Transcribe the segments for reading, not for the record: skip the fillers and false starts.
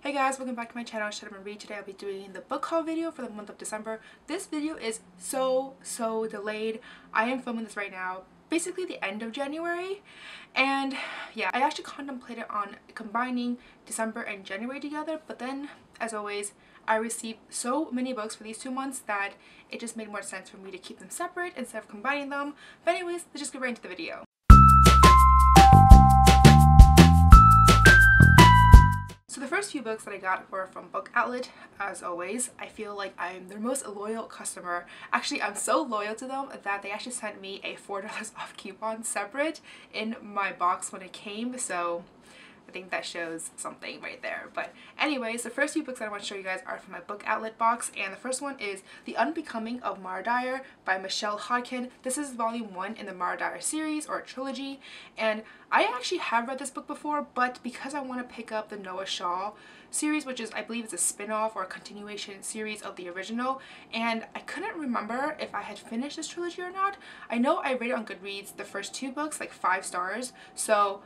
Hey guys, welcome back to my channel. Shut Up and Read. Today I'll be doing the book haul video for the month of December. This video is so delayed. I am filming this right now, basically the end of January, and yeah, I actually contemplated on combining December and January together, but then as always I received so many books for these 2 months that it just made more sense for me to keep them separate instead of combining them. But anyways, let's just get right into the video. So the first few books that I got were from Book Outlet. As always, I feel like I'm their most loyal customer. Actually, I'm so loyal to them that they actually sent me a $4 off coupon separate in my box when it came, so I think that shows something right there. But anyways, the first few books that I want to show you guys are from my Book Outlet box, and the first one is The Unbecoming of Mara Dyer by Michelle Hodkin. This is volume 1 in the Mara Dyer series or trilogy, and I actually have read this book before, but because I want to pick up the Noah Shaw series, which is, I believe, it's a spin-off or a continuation series of the original, and I couldn't remember if I had finished this trilogy or not. I know I rated on Goodreads the first 2 books like 5 stars, so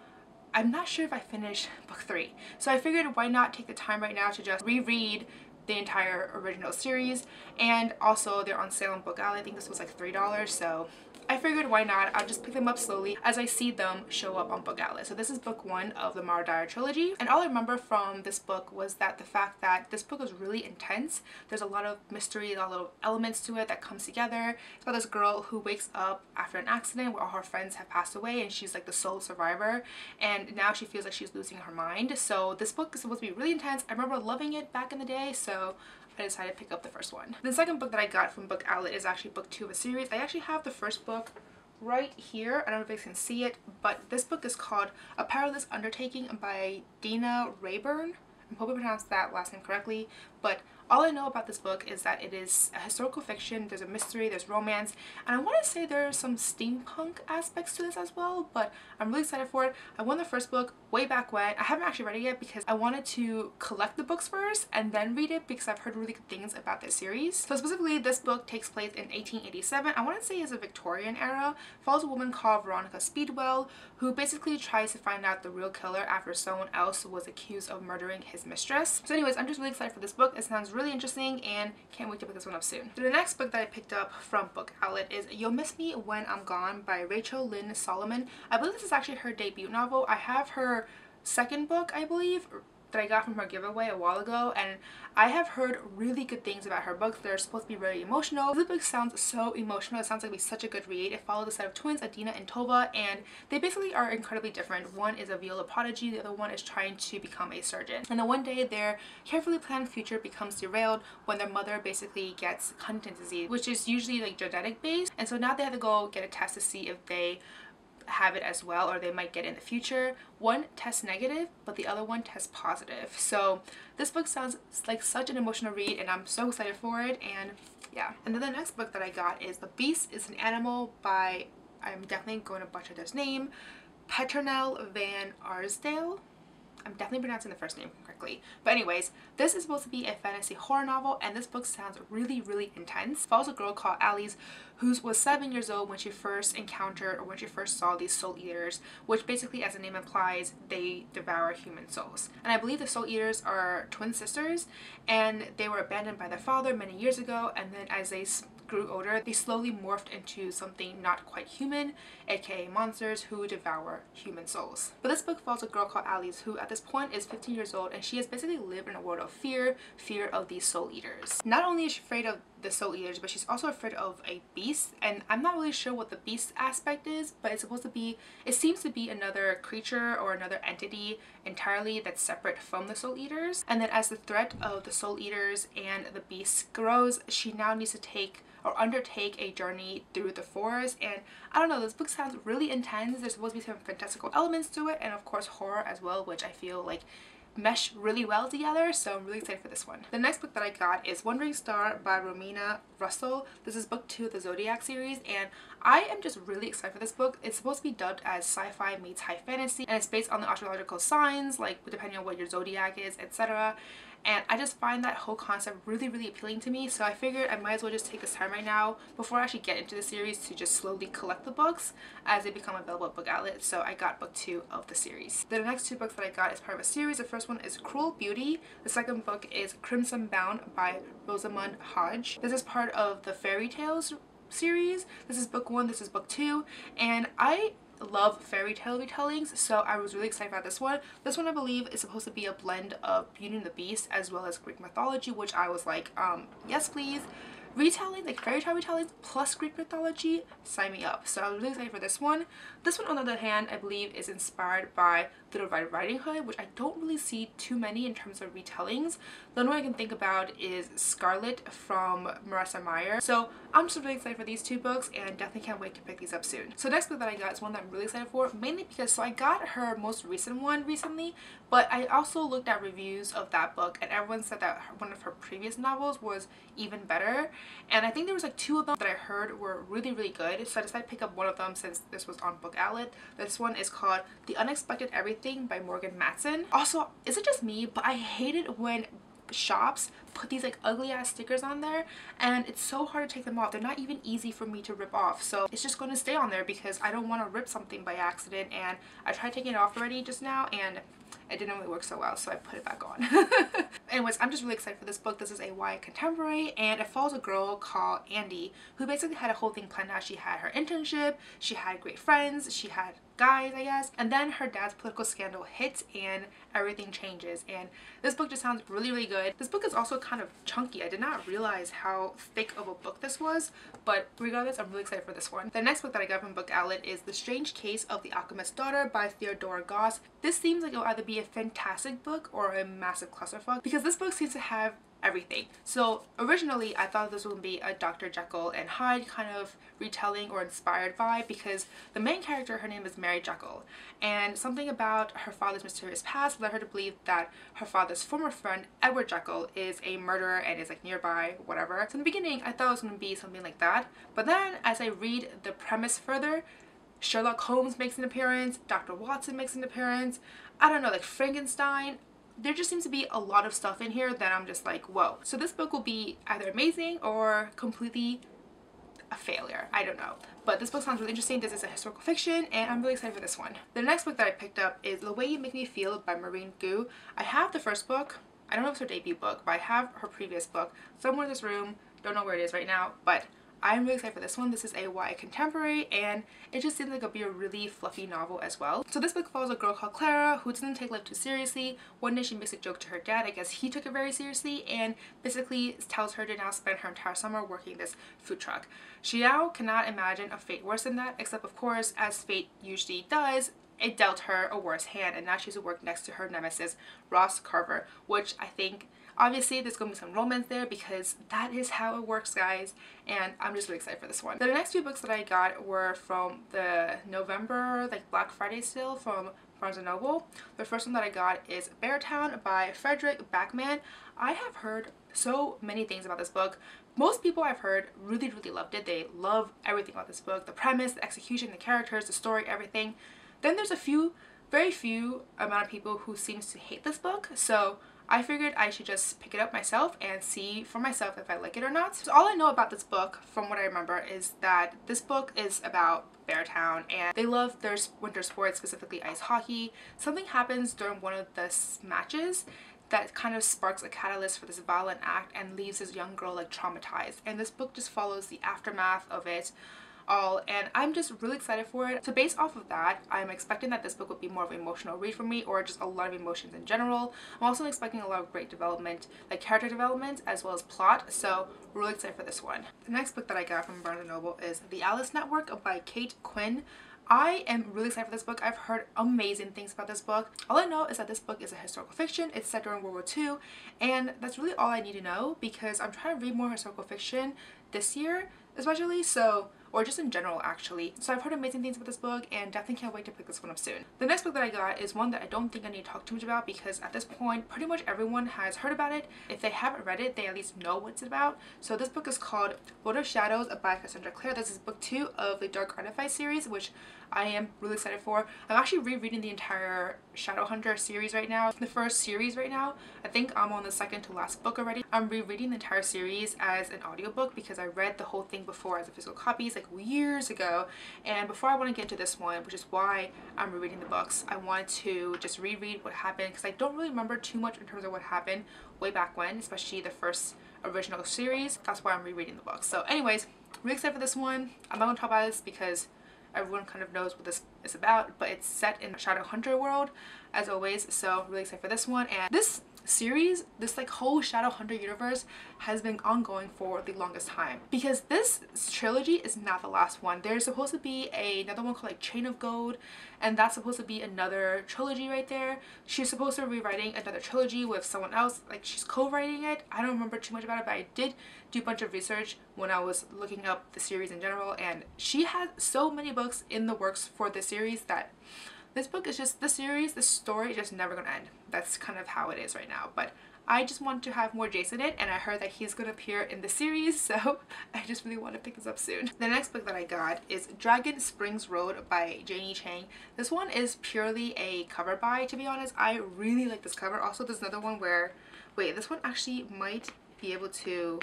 I'm not sure if I finished book 3. So I figured why not take the time right now to just reread the entire original series, and also they're on sale on Book Outlet. I think this was like $3, so I figured why not. I'll just pick them up slowly as I see them show up on Book Outlet. So this is book 1 of the Mara Dyer trilogy, and all I remember from this book was that the fact that this book was really intense. There's a lot of mystery, a lot of little elements to it that comes together. It's about this girl who wakes up after an accident where all her friends have passed away and she's like the sole survivor, and now she feels like she's losing her mind. So this book is supposed to be really intense. I remember loving it back in the day, so I decided to pick up the first one. The second book that I got from Book Outlet is actually book 2 of a series. I actually have the first book right here. I don't know if you guys can see it, but this book is called A Perilous Undertaking by Dina Rayburn. I hope I pronounced that last name correctly, but all I know about this book is that it is a historical fiction. There's a mystery, there's romance, and I want to say there's some steampunk aspects to this as well, but I'm really excited for it. I won the first book way back when. I haven't actually read it yet because I wanted to collect the books first and then read it because I've heard really good things about this series. So specifically, this book takes place in 1887. I want to say it's a Victorian era. Follows a woman called Veronica Speedwell who basically tries to find out the real killer after someone else was accused of murdering his mistress. So anyways, I'm just really excited for this book. It sounds really interesting and can't wait to pick this one up soon. So the next book that I picked up from Book Outlet is You'll Miss Me When I'm Gone by Rachel Lynn Solomon. I believe this is actually her debut novel. I have her second book, I believe, that I got from her giveaway a while ago, and I have heard really good things about her books. They're supposed to be very emotional. This book sounds so emotional. It sounds like it'd be such a good read. It follows a set of twins, Adina and Tova, and they basically are incredibly different. One is a viola prodigy, the other one is trying to become a surgeon. And then one day their carefully planned future becomes derailed when their mother basically gets Huntington's disease, which is usually like genetic based, and so now they have to go get a test to see if they have it as well, or they might get it in the future. One tests negative, but the other one tests positive. So this book sounds like such an emotional read, and I'm so excited for it. And yeah. And then the next book that I got is The Beast is an Animal by, I'm definitely going to butcher this name, Petronelle Van Arsdale. I'm definitely pronouncing the first name correctly. But anyways, this is supposed to be a fantasy horror novel, and this book sounds really intense. It follows a girl called Alice who was 7 years old when she first encountered, or when she first saw, these soul eaters, which basically, as the name implies, they devour human souls. And I believe the soul eaters are twin sisters, and they were abandoned by their father many years ago, and then as they grew older, they slowly morphed into something not quite human, aka monsters who devour human souls. But this book follows a girl called Alice who at this point is 15 years old, and she has basically lived in a world of fear of these soul eaters. Not only is she afraid of the soul eaters, but she's also afraid of a beast, and I'm not really sure what the beast aspect is, but it's supposed to be, it seems to be another creature or another entity entirely that's separate from the soul eaters. And then as the threat of the soul eaters and the beast grows, she now needs to take or undertake a journey through the forest. And I don't know, this book sounds really intense. There's supposed to be some fantastical elements to it, and of course horror as well, which I feel like mesh really well together, so I'm really excited for this one. The next book that I got is Wandering Star by Romina Russell. This is book 2 of the Zodiac series, and I am just really excited for this book. It's supposed to be dubbed as sci-fi meets high fantasy, and it's based on the astrological signs, like depending on what your zodiac is, etc. And I just find that whole concept really, really appealing to me. So I figured I might as well just take this time right now before I actually get into the series to just slowly collect the books as they become available at Book Outlet. So I got book 2 of the series. The next 2 books that I got is part of a series. The first one is Cruel Beauty. The second book is Crimson Bound by Rosamund Hodge. This is part of the Fairy Tales series. This is book 1, this is book 2, and I love fairy tale retellings, so I was really excited about this one. This one I believe is supposed to be a blend of Beauty and the Beast as well as Greek mythology, which I was like, yes please. Retelling, like fairy tale retellings plus Greek mythology, sign me up. So I was really excited for this one. This one on the other hand, I believe is inspired by Little Red Riding Hood, which I don't really see too many in terms of retellings. The only one I can think about is Scarlet from Marissa Meyer. So I'm just really excited for these 2 books and definitely can't wait to pick these up soon. So next book that I got is one that I'm really excited for, mainly because so I got her most recent one recently, but I also looked at reviews of that book and everyone said that one of her previous novels was even better. And I think there was like 2 of them that I heard were really, really good. So I decided to pick up one of them since this was on Book Outlet. This one is called The Unexpected Everything by Morgan Matson. Also, is it just me, but I hate it when shops put these like ugly ass stickers on there and it's so hard to take them off. They're not even easy for me to rip off, so it's just going to stay on there because I don't want to rip something by accident. And I tried taking it off already just now and it didn't really work so well, so I put it back on. Anyways, I'm just really excited for this book. This is a YA contemporary and it follows a girl called Andy who basically had a whole thing planned out. She had her internship, she had great friends, she had guys, I guess, and then her dad's political scandal hits and everything changes. And this book just sounds really, really good. This book is also kind of chunky. I did not realize how thick of a book this was, but regardless, I'm really excited for this one. The next book that I got from Book Outlet is The Strange Case of the Alchemist's Daughter by Theodora Goss. This seems like it will either be a fantastic book or a massive clusterfuck because this book seems to have everything. So originally I thought this would be a Dr. Jekyll and Hyde kind of retelling or inspired vibe because the main character, her name is Mary Jekyll, and something about her father's mysterious past led her to believe that her father's former friend Edward Jekyll is a murderer and is like nearby, whatever. So in the beginning I thought it was going to be something like that, but then as I read the premise further, Sherlock Holmes makes an appearance, Dr. Watson makes an appearance, I don't know, like Frankenstein. There just seems to be a lot of stuff in here that I'm just like, whoa. So this book will be either amazing or completely a failure. I don't know. But this book sounds really interesting. This is a historical fiction and I'm really excited for this one. The next book that I picked up is The Way You Make Me Feel by Maureen Gu. I have the first book. I don't know if it's her debut book, but I have her previous book somewhere in this room. Don't know where it is right now, but I'm really excited for this one. This is a YA contemporary and it just seems like it'll be a really fluffy novel as well. So this book follows a girl called Clara who doesn't take life too seriously. One day she makes a joke to her dad. I guess he took it very seriously and basically tells her to now spend her entire summer working this food truck. She now cannot imagine a fate worse than that, except of course, as fate usually does, it dealt her a worse hand and now she's to work next to her nemesis Ross Carver, which I think obviously there's gonna be some romance there because that is how it works, guys, and I'm just really excited for this one. The next 2 books that I got were from the November like Black Friday sale from Barnes & Noble. The first one that I got is Beartown by Frederick Backman. I have heard so many things about this book. Most people I've heard really, really loved it. They love everything about this book. The premise, the execution, the characters, the story, everything. Then there's very few amount of people who seems to hate this book. So I figured I should just pick it up myself and see for myself if I like it or not. So all I know about this book, from what I remember, is that this book is about Beartown and they love their winter sports, specifically ice hockey. Something happens during one of the matches that kind of sparks a catalyst for this violent act and leaves this young girl like traumatized. And this book just follows the aftermath of it all, and I'm just really excited for it. So based off of that, I'm expecting that this book would be more of an emotional read for me, or just a lot of emotions in general. I'm also expecting a lot of great development, like character development as well as plot, so really excited for this one. The next book that I got from Barnes & Noble is The Alice Network by Kate Quinn. I am really excited for this book. I've heard amazing things about this book. All I know is that this book is a historical fiction. It's set during World War II, and that's really all I need to know because I'm trying to read more historical fiction this year especially, so, or just in general actually. So I've heard amazing things about this book and definitely can't wait to pick this one up soon. The next book that I got is one that I don't think I need to talk too much about because at this point pretty much everyone has heard about it. If they haven't read it, they at least know what it's about. So this book is called Lord of Shadows by Cassandra Clare. This is book 2 of the Dark Artifice series, which I am really excited for. I'm actually rereading the entire Shadowhunter series right now. The first series right now. I think I'm on the second to last book already. I'm rereading the entire series as an audiobook because I read the whole thing before as a physical copies like years ago. And before I want to get into this one, which is why I'm rereading the books, I wanted to just reread what happened because I don't really remember too much in terms of what happened way back when, especially the first original series. That's why I'm rereading the books. So anyways, really excited for this one. I'm not going to talk about this because everyone kind of knows what this is about, but it's set in the Shadowhunter world as always, so really excited for this one. And this series, this like whole Shadowhunter universe has been ongoing for the longest time because this trilogy is not the last one. There's supposed to be another one called like Chain of Gold, and that's supposed to be another trilogy right there. She's supposed to be rewriting another trilogy with someone else, like she's co-writing it. I don't remember too much about it, but I did do a bunch of research when I was looking up the series in general, and she has so many books in the works for this series that this book is just, this series, this story is just never gonna end. That's kind of how it is right now. But I just want to have more Jace in it, and I heard that he's gonna appear in the series, so I just really want to pick this up soon. The next book that I got is Dragon Springs Road by Janie Chang. This one is purely a cover buy, to be honest. I really like this cover. Also, there's another one where, wait, this one actually might be able to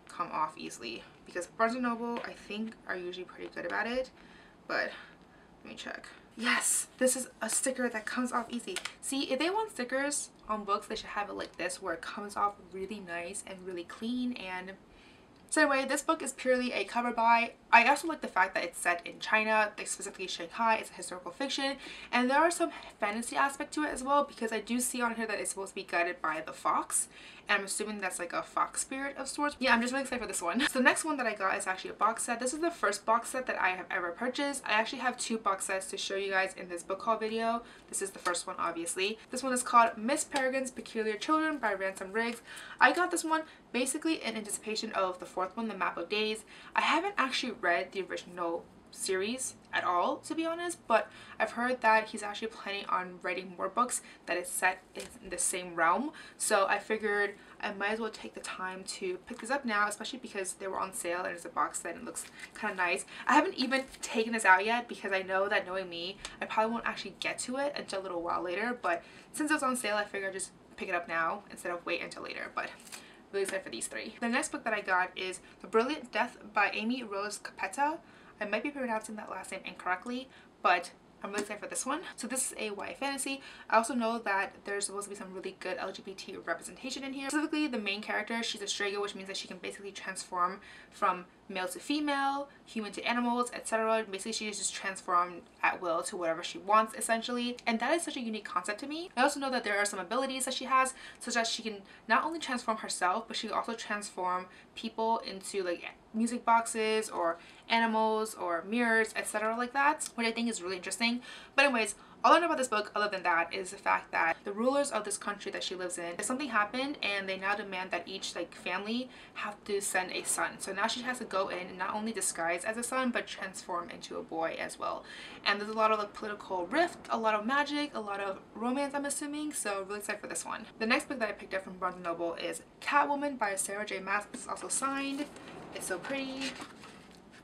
come off easily because Barnes & Noble, I think, are usually pretty good about it, but let me check. Yes, this is a sticker that comes off easy. See, if they want stickers on books, they should have it like this where it comes off really nice and really clean. And so anyway, this book is purely a cover buy. I also like the fact that it's set in China, like specifically Shanghai. It's a historical fiction, and there are some fantasy aspect to it as well because I do see on here that it's supposed to be guided by the fox, and I'm assuming that's like a fox spirit of sorts. Yeah, I'm just really excited for this one. So the next one that I got is actually a box set. This is the first box set that I have ever purchased. I actually have 2 box sets to show you guys in this book haul video. This is the first one, obviously. This one is called Miss Peregrine's Peculiar Children by Ransom Riggs. I got this one basically in anticipation of the 4th one, The Map of Days. I haven't actually read the original series at all, to be honest, but I've heard that he's actually planning on writing more books that is set in the same realm, so I figured I might as well take the time to pick this up now, especially because they were on sale and it's a box set and it looks kind of nice. I haven't even taken this out yet because I know that, knowing me, I probably won't actually get to it until a little while later, but since it was on sale, I figured I'd just pick it up now instead of wait until later. But really excited for these 3. The next book that I got is The Brilliant Death by Amy Rose Capetta. I might be pronouncing that last name incorrectly, but I'm really excited for this one. So this is a YA fantasy. I also know that there's supposed to be some really good LGBT representation in here. Specifically, the main character, she's a Strega, which means that she can basically transform from male to female, human to animals, etc. Basically, she is just transformed at will to whatever she wants, essentially. And that is such a unique concept to me. I also know that there are some abilities that she has, such that she can not only transform herself, but she can also transform people into like music boxes or animals or mirrors, etc. like that, which I think is really interesting. But anyways, all I know about this book other than that is the fact that the rulers of this country that she lives in, something happened and they now demand that each like family have to send a son. So now she has to go in and not only disguise as a son but transform into a boy as well. And there's a lot of like political rift, a lot of magic, a lot of romance, I'm assuming, so really excited for this one. The next book that I picked up from Barnes & Noble is Catwoman by Sarah J. Maas. This is also signed. It's so pretty.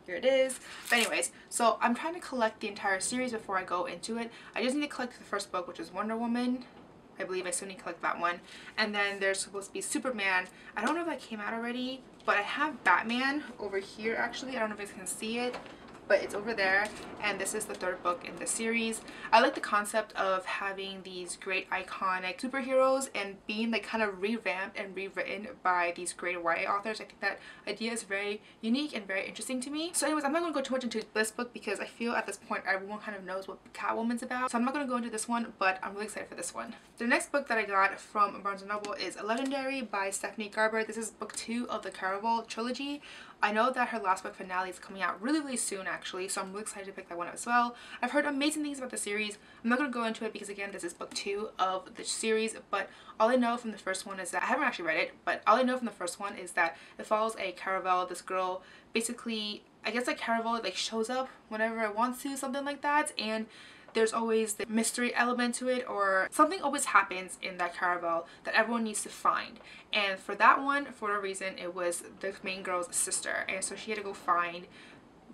Here it is. But anyways, so I'm trying to collect the entire series before I go into it. I just need to collect the first book, which is Wonder Woman. I believe I still need to collect that one. And then there's supposed to be Superman. I don't know if that came out already, but I have Batman over here actually. I don't know if you guys can see it, but it's over there, and this is the 3rd book in the series. I like the concept of having these great iconic superheroes and being like kind of revamped and rewritten by these great YA authors. I think that idea is very unique and very interesting to me. So anyways, I'm not going to go too much into this book because I feel at this point everyone kind of knows what Catwoman's about, so I'm not going to go into this one, but I'm really excited for this one. The next book that I got from Barnes & Noble is Legendary by Stephanie Garber. This is book 2 of the Caraval trilogy. I know that her last book finale is coming out really soon actually, so I'm really excited to pick that one up as well. I've heard amazing things about the series. I'm not going to go into it because again this is book 2 of the series, but all I know from the first one is that I haven't actually read it, but all I know from the first one is that it follows a Caravel. This girl basically, I guess like Caravel like shows up whenever it wants to, something like that, and there's always the mystery element to it, or something always happens in that Caravel that everyone needs to find. And for that one, for whatever reason, it was the main girl's sister, and so she had to go find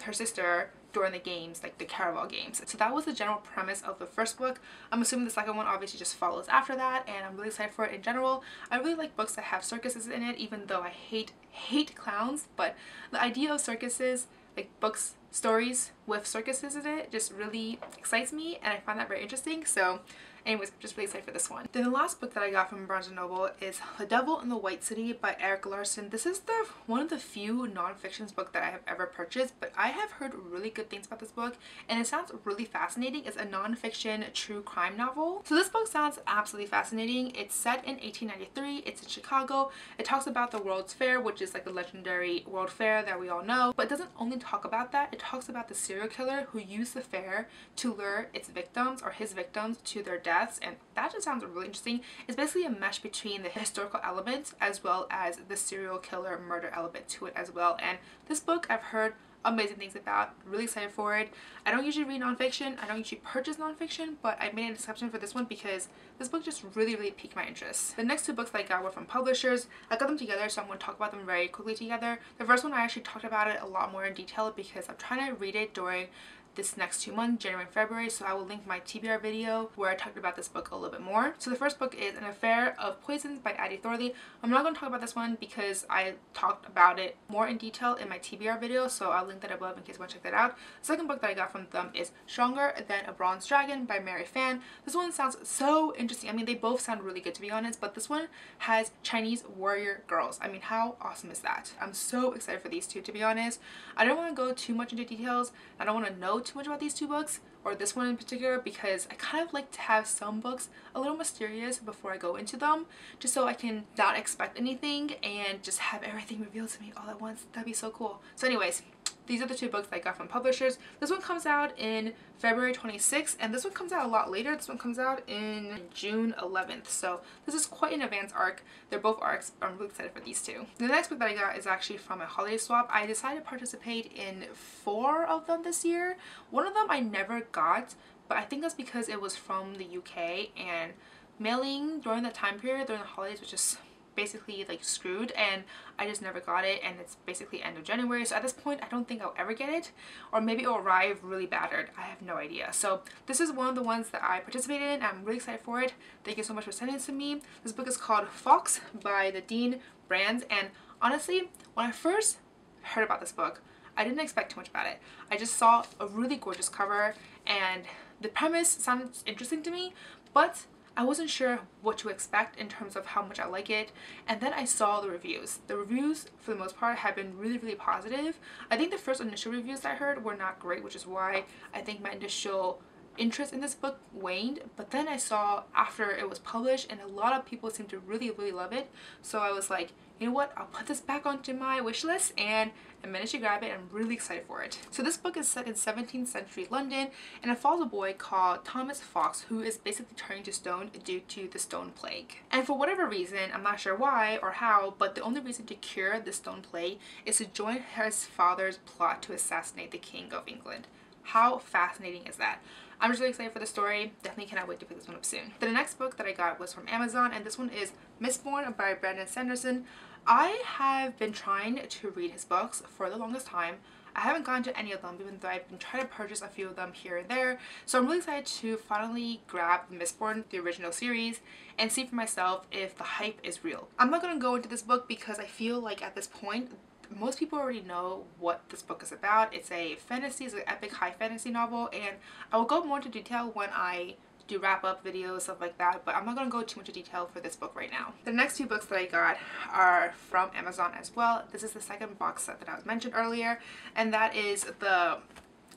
her sister during the games, like the Caravel games. So that was the general premise of the first book. I'm assuming the second one obviously just follows after that, and I'm really excited for it in general. I really like books that have circuses in it, even though I hate clowns, but the idea of circuses, like books, stories with circuses in it, just really excites me, and I find that very interesting. So anyways, I'm just really excited for this one. Then the last book that I got from Barnes & Noble is The Devil in the White City by Eeek Larson. This is one of the few non-fiction books that I have ever purchased, but I have heard really good things about this book, and it sounds really fascinating. It's a non-fiction true crime novel. So this book sounds absolutely fascinating. It's set in 1893. It's in Chicago. It talks about the World's Fair, which is like the legendary World Fair that we all know, but it doesn't only talk about that. It talks about the serial killer who used the fair to lure its victims, or his victims, to their deaths, and that just sounds really interesting. It's basically a mesh between the historical element as well as the serial killer murder element to it as well. And this book I've heard amazing things about. Really excited for it. I don't usually read nonfiction. I don't usually purchase nonfiction, but I made an exception for this one because this book just really piqued my interest. The next 2 books that I got were from publishers. I got them together, so I'm going to talk about them very quickly together. The first one, I actually talked about it a lot more in detail because I'm trying to read it during this next 2 months, January and February, so I will link my TBR video where I talked about this book a little bit more. So the first book is An Affair of Poisons by Addie Thorley. I'm not going to talk about this one because I talked about it more in detail in my TBR video, so I'll link that above in case you want to check that out. The second book that I got from them is Stronger Than a Bronze Dragon by Mary Fan. This one sounds so interesting. I mean, they both sound really good to be honest, but this one has Chinese warrior girls. I mean, how awesome is that? I'm so excited for these two, to be honest. I don't want to go too much into details. I don't want to know too much about these 2 books, or this one in particular, because I kind of like to have some books a little mysterious before I go into them, just so I can not expect anything and just have everything revealed to me all at once. That'd be so cool. So anyways, these are the 2 books that I got from publishers. This one comes out in February 26th, and this one comes out a lot later. This one comes out in June 11th, so this is quite an advanced arc. They're both arcs. I'm really excited for these 2. The next book that I got is actually from a holiday swap. I decided to participate in 4 of them this year. One of them I never got, but I think that's because it was from the UK, and mailing during that time period, during the holidays, was just basically like screwed, and I just never got it, and it's basically end of January, so at this point I don't think I'll ever get it, or maybe it'll arrive really battered. I have no idea. So this is one of the ones that I participated in. I'm really excited for it. Thank you so much for sending it to me. This book is called Fox by the Dean Brands, and honestly, when I first heard about this book, I didn't expect too much about it. I just saw a really gorgeous cover, and the premise sounded interesting to me, but I wasn't sure what to expect in terms of how much I like it, and then I saw the reviews. The reviews, for the most part, have been really positive. I think the first initial reviews that I heard were not great, which is why I think my initial interest in this book waned, but then I saw after it was published, and a lot of people seemed to really love it, so I was like, you know what, I'll put this back onto my wish list, and I managed to grab it. I'm really excited for it. So this book is set in 17th century London, and it follows a boy called Thomas Fox, who is basically turning to stone due to the stone plague. And for whatever reason, I'm not sure why or how, but the only reason to cure the stone plague is to join his father's plot to assassinate the King of England. How fascinating is that? I'm just really excited for the story. Definitely cannot wait to pick this one up soon. The next book that I got was from Amazon, and this one is Mistborn by Brandon Sanderson. I have been trying to read his books for the longest time. I haven't gotten to any of them, even though I've been trying to purchase a few of them here and there. So I'm really excited to finally grab Mistborn, the original series, and see for myself if the hype is real. I'm not going to go into this book because I feel like at this point, most people already know what this book is about. It's a fantasy, it's an epic high fantasy novel, and I will go more into detail when I do wrap up videos, stuff like that, but I'm not going to go too much into detail for this book right now. The next 2 books that I got are from Amazon as well. This is the second box set that I was mentioned earlier, and that is the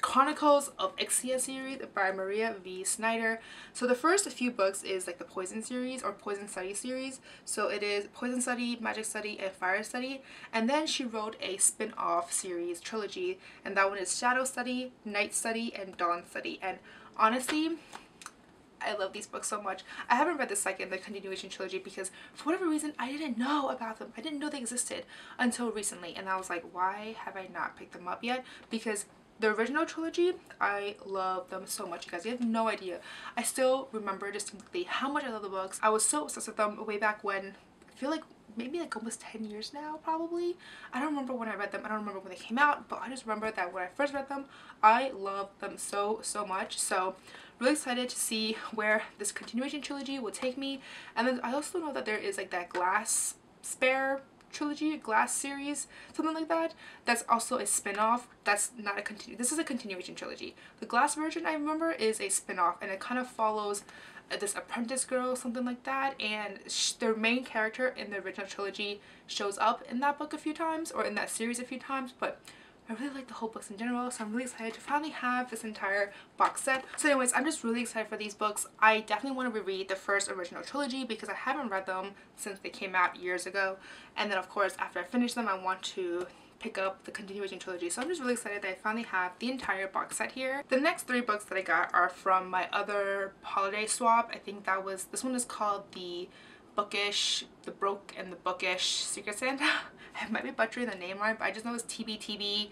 Chronicles of Ixia series by Maria V. Snyder. So the first few books is like the Poison series or Poison Study series. So it is Poison Study, Magic Study, and Fire Study. And then she wrote a spin-off series trilogy, and that one is Shadow Study, Night Study, and Dawn Study. And honestly, I love these books so much. I haven't read the continuation trilogy, because for whatever reason I didn't know about them. I didn't know they existed until recently, and I was like, why have I not picked them up yet? Because the original trilogy, I love them so much, you guys. You have no idea. I still remember distinctly how much I love the books. I was so obsessed with them way back when. I feel like maybe like almost 10 years now, probably. I don't remember when I read them. I don't remember when they came out, but I just remember that when I first read them, I loved them so much. So really excited to see where this continuation trilogy will take me. And then I also know that there is like that Glass Spare trilogy, Glass series, something like that. That's also a spin-off. That's not a this is a continuation trilogy. The Glass version, I remember, is a spin-off, and it kind of follows this apprentice girl, something like that, and their main character in the original trilogy shows up in that book a few times, or in that series a few times. But I really like the whole books in general, so I'm really excited to finally have this entire box set. So anyways, I'm just really excited for these books. I definitely want to reread the first original trilogy because I haven't read them since they came out years ago. And then of course, after I finish them, I want to pick up the continuation trilogy. So I'm just really excited that I finally have the entire box set here. The next 3 books that I got are from my other holiday swap. I think that was, this one is called The Broke and the Bookish Secret Santa. I might be butchering the name right, but I just know it's TBTB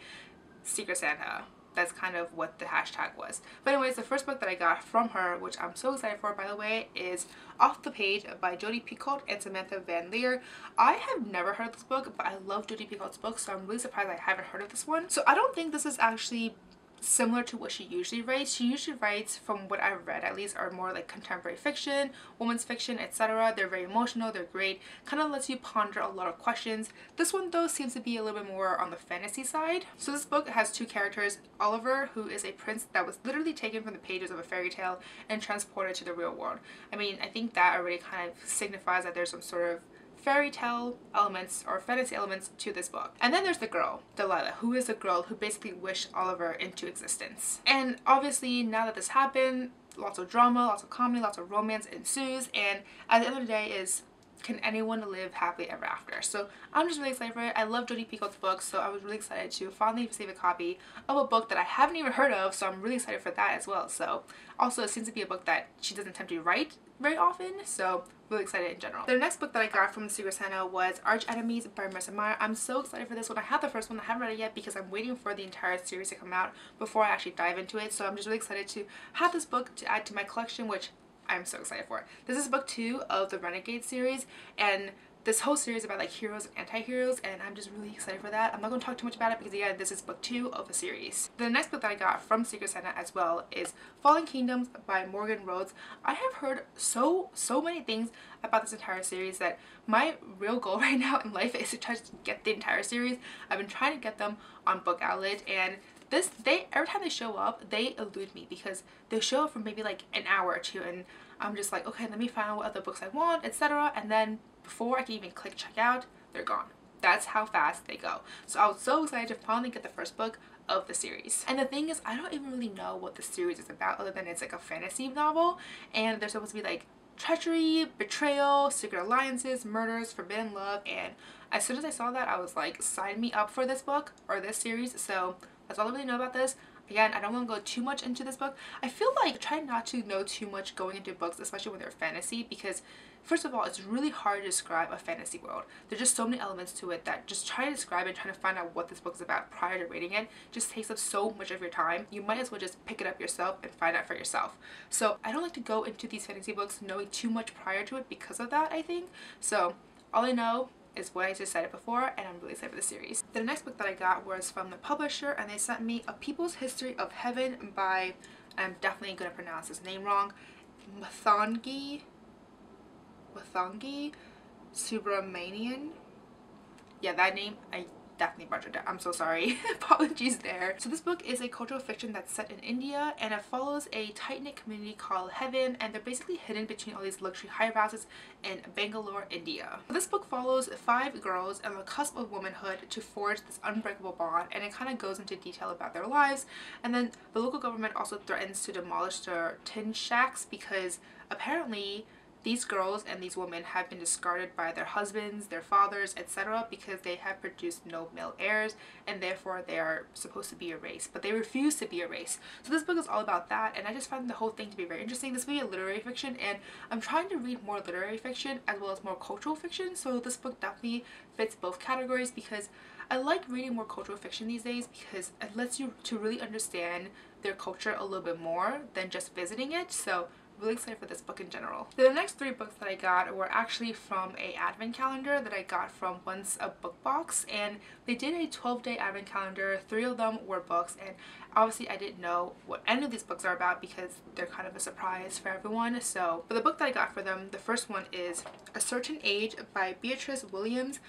Secret Santa. That's kind of what the hashtag was. But anyways, the first book that I got from her, which I'm so excited for, by the way, is Off the Page by Jodi Picoult and Samantha Van Leer. I have never heard of this book, but I love Jodi Picoult's books, so I'm really surprised I haven't heard of this one. So I don't think this is actually similar to what she usually writes. She usually writes, from what I've read at least, are more like contemporary fiction, women's fiction, etc. They're very emotional, they're great, kind of lets you ponder a lot of questions. This one though seems to be a little bit more on the fantasy side. So this book has 2 characters, Oliver, who is a prince that was literally taken from the pages of a fairy tale and transported to the real world. I mean, I think that already kind of signifies that there's some sort of fairy tale elements or fantasy elements to this book. And then there's the girl, Delilah, who is a girl who basically wished Oliver into existence. And obviously now that this happened, lots of drama, lots of comedy, lots of romance ensues, and at the end of the day is, can anyone live happily ever after? So I'm just really excited for it. I love Jodi Picoult's books, so I was really excited to finally receive a copy of a book that I haven't even heard of, so I'm really excited for that as well. So also it seems to be a book that she doesn't tend to write very often, so really excited in general. The next book that I got from Secret Santa was Arch Enemies by Marissa Meyer. I'm so excited for this one. I have the first one, I haven't read it yet because I'm waiting for the entire series to come out before I actually dive into it. So I'm just really excited to have this book to add to my collection, which I'm so excited for. This is book 2 of the Renegade series, and this whole series about like heroes and anti-heroes, and I'm just really excited for that. I'm not going to talk too much about it because yeah, this is book 2 of a series. The next book that I got from Secret Santa as well is Fallen Kingdoms by Morgan Rhodes. I have heard so many things about this entire series that my real goal right now in life is to try to get the entire series. I've been trying to get them on Book Outlet, and every time they show up, they elude me because they show up for maybe like an hour or 2, and I'm just like, okay, let me find out what other books I want, etc. And then before I can even click checkout, they're gone. That's how fast they go. So I was so excited to finally get the first book of the series. And the thing is, I don't even really know what the series is about other than it's like a fantasy novel, and there's supposed to be like treachery, betrayal, secret alliances, murders, forbidden love, and as soon as I saw that, I was like, sign me up for this book or this series. So that's all I really know about this. Again, I don't want to go too much into this book. I feel like I try not to know too much going into books, especially when they're fantasy, because first of all, it's really hard to describe a fantasy world. There's just so many elements to it that just trying to describe it, trying to find out what this book is about prior to reading it just takes up so much of your time. You might as well just pick it up yourself and find out for yourself. So I don't like to go into these fantasy books knowing too much prior to it because of that, I think. So all I know is what I just said it before, and I'm really excited for the series. The next book that I got was from the publisher, and they sent me A People's History of Heaven by, I'm definitely going to pronounce his name wrong, Mathangi Subramanian. Yeah, that name, I definitely butchered it. I'm so sorry. Apologies there. So this book is a cultural fiction that's set in India, and it follows a tight-knit community called Heaven, and they're basically hidden between all these luxury high-rises in Bangalore, India. So this book follows 5 girls on the cusp of womanhood to forge this unbreakable bond, and it kind of goes into detail about their lives. And then the local government also threatens to demolish their tin shacks because apparently these girls and these women have been discarded by their husbands, their fathers, etc. because they have produced no male heirs, and therefore they are supposed to be erased, but they refuse to be erased. So this book is all about that, and I just found the whole thing to be very interesting. This will be a literary fiction, and I'm trying to read more literary fiction as well as more cultural fiction, so this book definitely fits both categories because I like reading more cultural fiction these days because it lets you to really understand their culture a little bit more than just visiting it. So really excited for this book in general. The next 3 books that I got were actually from a advent calendar that I got from Once a Book Box, and they did a 12-day advent calendar. 3 of them were books, and obviously I didn't know what any of these books are about because they're kind of a surprise for everyone. So, but the book that I got for them, the first one is A Certain Age by Beatrice Williams.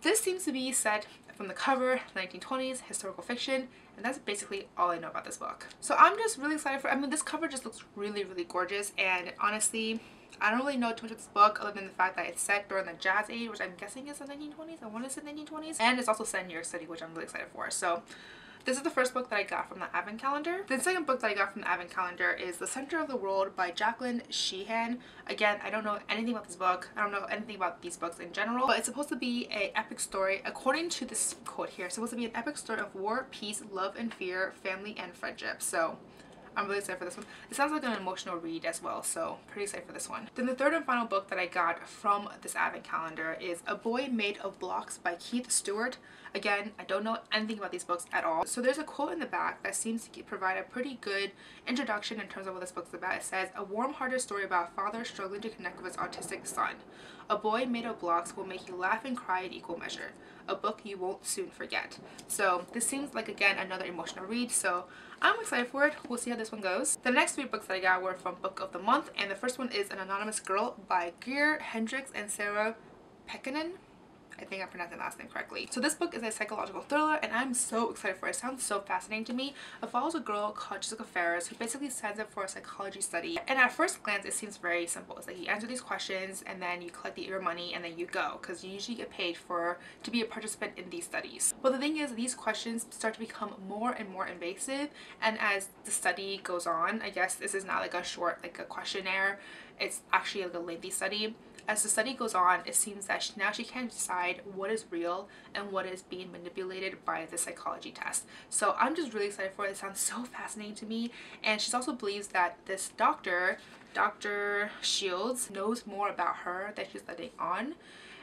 This seems to be set from the cover, 1920s, historical fiction, and that's basically all I know about this book. So I'm just really excited for, I mean, this cover just looks really, really gorgeous, and honestly, I don't really know too much of this book other than the fact that it's set during the Jazz Age, which I'm guessing is the 1920s. I want to say 1920s, and it's also set in New York City, which I'm really excited for. So this is the first book that I got from the advent calendar. The second book that I got from the advent calendar is The Center of the World by Jacqueline Sheehan. Again, I don't know anything about this book. I don't know anything about these books in general, but it's supposed to be an epic story. According to this quote here, it's supposed to be an epic story of war, peace, love and fear, family and friendship. So I'm really excited for this one. It sounds like an emotional read as well, so pretty excited for this one. Then the third and final book that I got from this advent calendar is A Boy Made of Blocks by Keith Stewart. Again, I don't know anything about these books at all. So there's a quote in the back that seems to provide a pretty good introduction in terms of what this book's about. It says, "A warm-hearted story about a father struggling to connect with his autistic son. A boy made of blocks will make you laugh and cry in equal measure. A book you won't soon forget." So this seems like, again, another emotional read, so I'm excited for it. We'll see how this one goes. The next 3 books that I got were from Book of the Month, and the first one is An Anonymous Girl by Greer Hendricks and Sarah Pekkanen. I think I pronounced the last name correctly. So this book is a psychological thriller, and I'm so excited for it. It sounds so fascinating to me. It follows a girl called Jessica Ferris who basically signs up for a psychology study, and at first glance it seems very simple. It's like you answer these questions and then you collect your money and then you go, because you usually get paid to be a participant in these studies. But the thing is, these questions start to become more and more invasive, and as the study goes on, I guess this is not like a short, like a questionnaire, it's actually like a lengthy study. As the study goes on, it seems that now she can't decide what is real and what is being manipulated by the psychology test. So I'm just really excited for it. It sounds so fascinating to me. And she also believes that this doctor, Dr. Shields, knows more about her than she's letting on.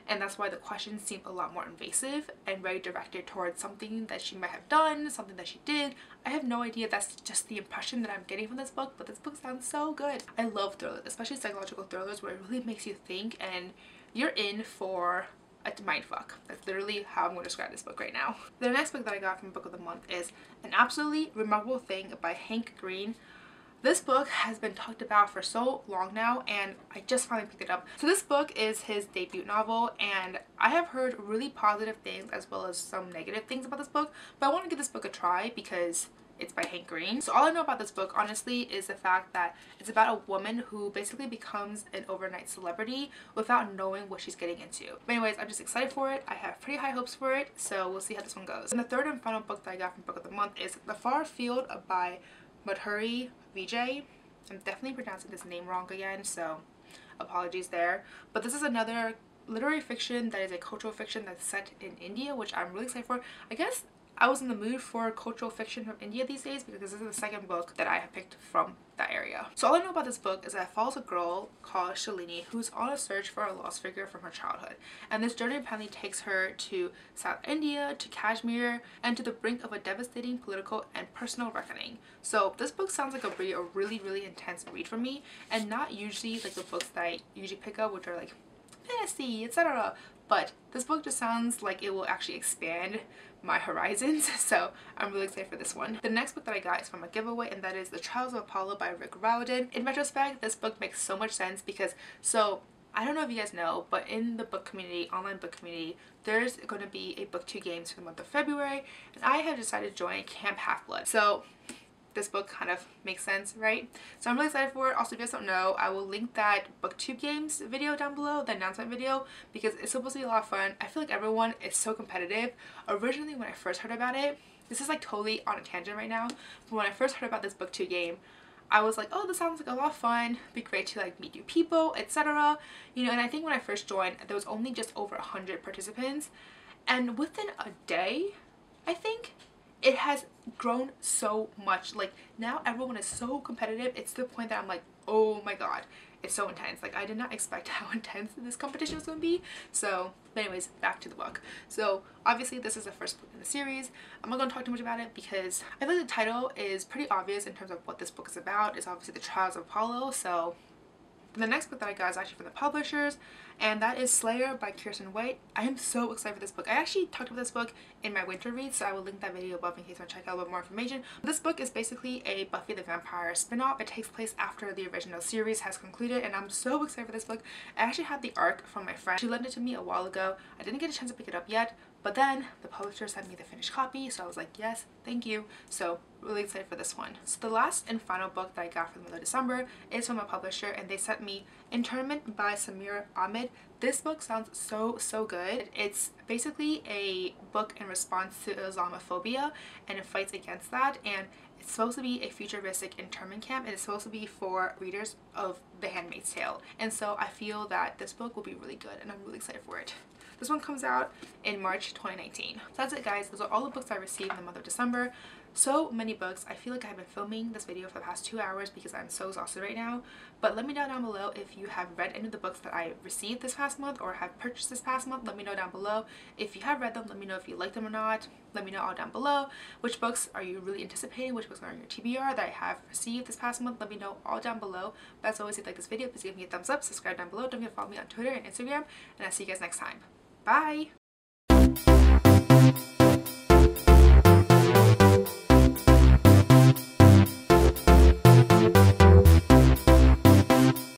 And that's why the questions seem a lot more invasive and very directed towards something that she might have done, something that she did. I have no idea. That's just the impression that I'm getting from this book, but this book sounds so good. I love thrillers, especially psychological thrillers where it really makes you think and you're in for a mindfuck. That's literally how I'm going to describe this book right now. The next book that I got from Book of the Month is An Absolutely Remarkable Thing by Hank Green. This book has been talked about for so long now, and I just finally picked it up. So this book is his debut novel, and I have heard really positive things as well as some negative things about this book, but I want to give this book a try because it's by Hank Green. So all I know about this book, honestly, is the fact that it's about a woman who basically becomes an overnight celebrity without knowing what she's getting into. But anyways, I'm just excited for it. I have pretty high hopes for it, so we'll see how this one goes. And the third and final book that I got from Book of the Month is The Far Field by Madhuri Vijay. I'm definitely pronouncing this name wrong again, so apologies there. But this is another literary fiction that is a cultural fiction that's set in India, which I'm really excited for. I guess I was in the mood for cultural fiction from India these days because this is the second book that I have picked from that area. So all I know about this book is that it follows a girl called Shalini who's on a search for a lost figure from her childhood, and this journey apparently takes her to South India, to Kashmir, and to the brink of a devastating political and personal reckoning. So this book sounds like a really intense read for me, and not usually like the books that I usually pick up, which are like fantasy, etc. But this book just sounds like it will actually expand my horizons, so I'm really excited for this one. The next book that I got is from a giveaway, and that is The Trials of Apollo by Rick Riordan. In retrospect, this book makes so much sense because I don't know if you guys know, but in the book community, online book community, there's going to be a BookTube Games for the month of February, and I have decided to join Camp Half-Blood. So this book kind of makes sense, right? So I'm really excited for it. Also, if you guys don't know, I will link that BookTube Games video down below, the announcement video, because it's supposed to be a lot of fun. I feel like everyone is so competitive. Originally, when I first heard about it, this is like totally on a tangent right now, but when I first heard about this BookTube game, I was like, oh, this sounds like a lot of fun. It'd be great to like meet new people, etc. You know, and I think when I first joined, there was only just over 100 participants, and within a day, I think, it has grown so much. Like, now everyone is so competitive. It's to the point that I'm like, oh my god, it's so intense. Like, I did not expect how intense this competition was going to be. So, but anyways, back to the book. So obviously this is the first book in the series. I'm not going to talk too much about it because I feel like the title is pretty obvious in terms of what this book is about. It's obviously the Trials of Apollo. So the next book that I got is actually from the publishers, and that is Slayer by Kirsten White. I am so excited for this book. I actually talked about this book in my winter read, so I will link that video above in case you want to check out a little more information. This book is basically a Buffy the Vampire spin-off. It takes place after the original series has concluded, and I'm so excited for this book. I actually had the arc from my friend. She lent it to me a while ago. I didn't get a chance to pick it up yet, but then the publisher sent me the finished copy, so I was like, yes, thank you. So really excited for this one. So the last and final book that I got for the month of December is from a publisher, and they sent me Internment by Samir Ahmed. This book sounds so good. It's basically a book in response to Islamophobia, and it fights against that, and it's supposed to be a futuristic internment camp, and it's supposed to be for readers of The Handmaid's Tale. And so I feel that this book will be really good, and I'm really excited for it. This one comes out in March 2019. So that's it, guys. Those are all the books I received in the month of December. So many books. I feel like I've been filming this video for the past 2 hours because I'm so exhausted right now. But let me know down below if you have read any of the books that I received this past month or have purchased this past month. Let me know down below. If you have read them, let me know if you like them or not. Let me know all down below. Which books are you really anticipating? Which books are on your TBR that I have received this past month? Let me know all down below. But as always, if you like this video, please give me a thumbs up, subscribe down below. Don't forget to follow me on Twitter and Instagram. And I'll see you guys next time. Bye!